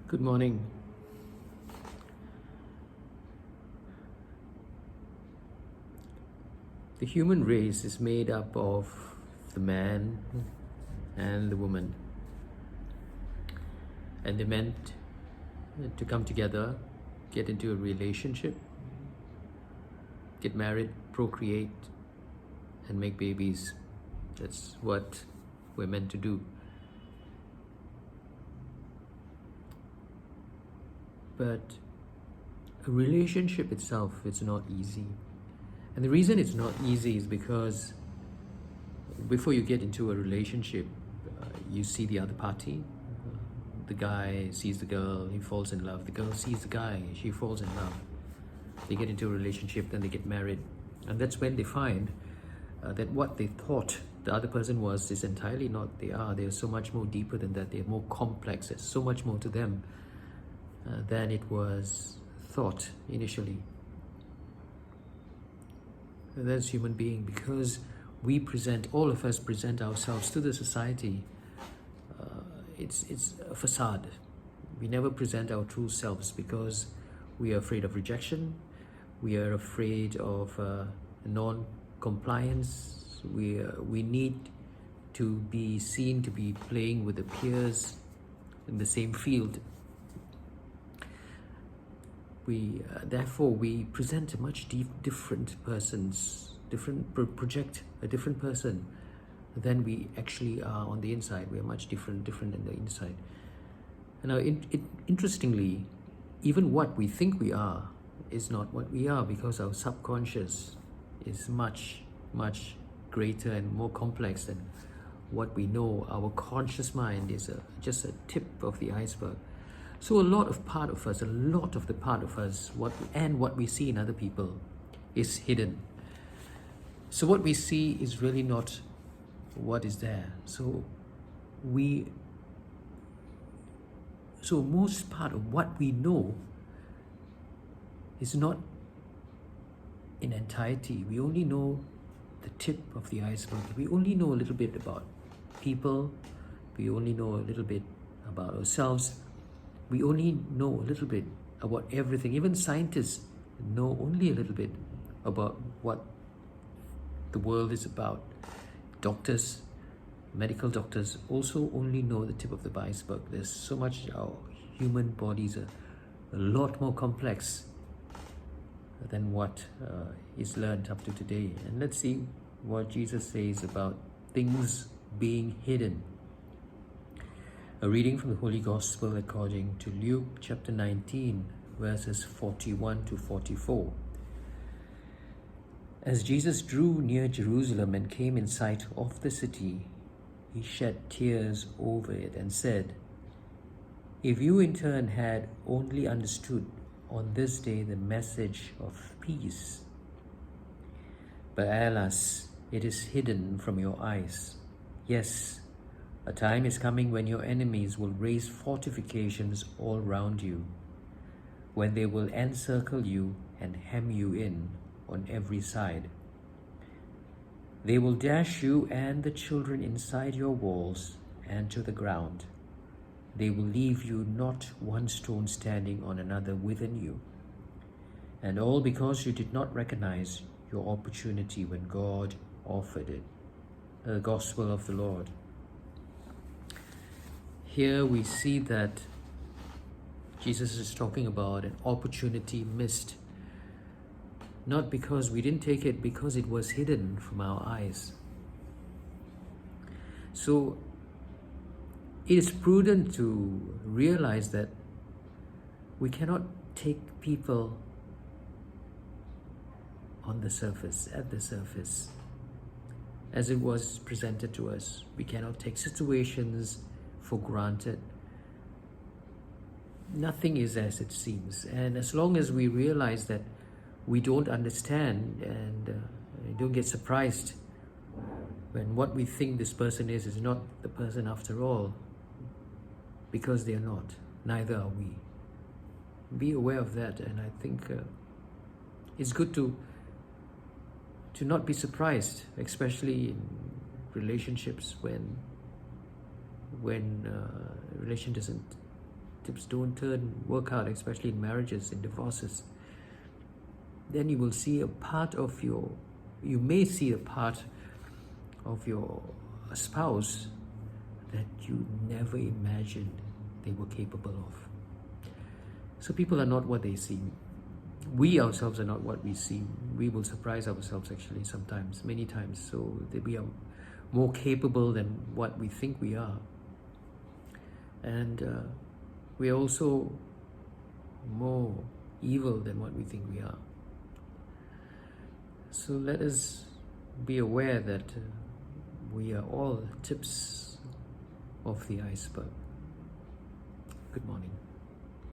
Good morning. The human race is made up of the man and the woman, and they're meant to come together, get into a relationship, get married, procreate, and make babies. That's what we're meant to do. But a relationship itself is not easy. And the reason it's not easy is because before you get into a relationship, you see the other party. The guy sees the girl, he falls in love. The girl sees the guy, she falls in love. They get into a relationship, then they get married. And that's when they find that what they thought the other person was is entirely not they are. They're so much more deeper than that. They're more complex. There's so much more to them than it was thought initially. And that's human being, because all of us present ourselves to the society. It's a facade. We never present our true selves because we are afraid of rejection. We are afraid of non-compliance. We need to be seen to be playing with the peers in the same field. Therefore we present a much different project a different person than we actually are on the inside. We are much different in the inside. And now, interestingly, even what we think we are is not what we are, because our subconscious is much greater and more complex than what we know. Our conscious mind is just a tip of the iceberg. So a lot of the part of us, what we see in other people is hidden. So what we see is really not what is there. So most part of what we know is not in entirety. We only know the tip of the iceberg. We only know a little bit about people. We only know a little bit about ourselves. We only know a little bit about everything. Even scientists know only a little bit about what the world is about. Doctors, medical doctors also only know the tip of the iceberg. There's so much. Our human bodies are a lot more complex than what is learned up to today. And let's see what Jesus says about things being hidden. A reading from the Holy Gospel according to Luke chapter 19, verses 41 to 44. As Jesus drew near Jerusalem and came in sight of the city, he shed tears over it and said, "If you in turn had only understood on this day the message of peace. But alas, it is hidden from your eyes. Yes, a time is coming when your enemies will raise fortifications all round you, when they will encircle you and hem you in on every side. They will dash you and the children inside your walls and to the ground. They will leave you not one stone standing on another within you. And all because you did not recognize your opportunity when God offered it." The Gospel of the Lord. Here we see that Jesus is talking about an opportunity missed. Not because we didn't take it, because it was hidden from our eyes. So it is prudent to realize that we cannot take people on the surface, at the surface, as it was presented to us. We cannot take situations for granted. Nothing is as it seems. And as long as we realize that we don't understand and don't get surprised when what we think this person is not the person after all, because they are not. Neither are we. Be aware of that, and I think it's good to not be surprised, especially in relationships when relation doesn't tips don't work out, especially in marriages, in divorces, then you will see a part of you may see a part of your spouse that you never imagined they were capable of. So people are not what they seem. We ourselves are not what we seem. We will surprise ourselves actually sometimes, many times, so that we are more capable than what we think we are. And we are also more evil than what we think we are. So let us be aware that we are all tips of the iceberg. Good morning.